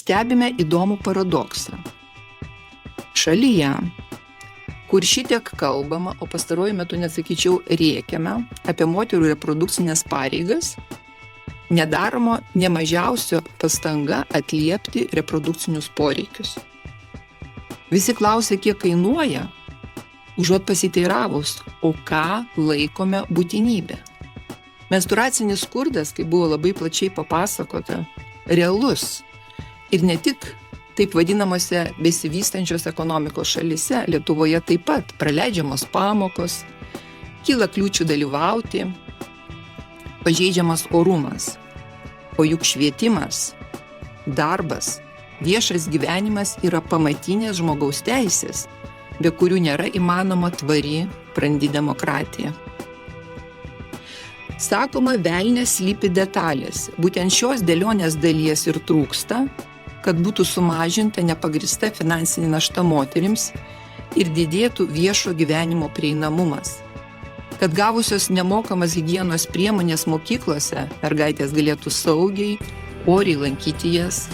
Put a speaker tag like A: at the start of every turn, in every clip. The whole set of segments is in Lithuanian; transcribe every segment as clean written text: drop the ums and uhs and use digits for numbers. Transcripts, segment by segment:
A: stebime įdomų paradoksą. Šalyje, kur šitiek kalbama, o pastaruoju metu nesakyčiau rėkiame apie moterų reprodukcinės pareigas, nedaroma nemažiausio pastanga atliepti reprodukcinius poreikius. Visi klausia, kiek kainuoja, užuot pasiteiravus, o ką laikome būtinybė. Menstruacinis skurdas, kaip buvo labai plačiai papasakota, realus ir ne tik taip vadinamose besivystančios ekonomikos šalyse, Lietuvoje taip pat praleidžiamos pamokos, kyla kliūčių dalyvauti, pažeidžiamas orumas. O juk švietimas, darbas, viešas gyvenimas yra pamatinės žmogaus teisės, be kurių nėra įmanoma tvari, brandi demokratija. Sakoma, velnias slypi detalės. Būtent šios dėlionės dalies ir trūksta, kad būtų sumažinta nepagrįsta finansinė našta moterims ir didėtų viešo gyvenimo prieinamumas. Kad gavusios nemokamas higienos priemonės mokyklose mergaitės galėtų saugiai, oriai lankyti jas,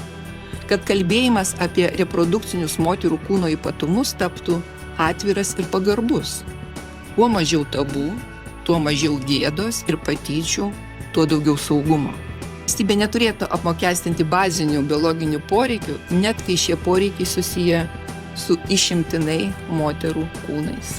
A: kad kalbėjimas apie reprodukcinius moterų kūno ypatumus taptų atviras ir pagarbus. Kuo mažiau tabų, tuo mažiau gėdos ir patyčių, tuo daugiau saugumo. Valstybė neturėtų apmokestinti bazinių biologinių poreikių, net kai šie poreikiai susiję su išimtinai moterų kūnais.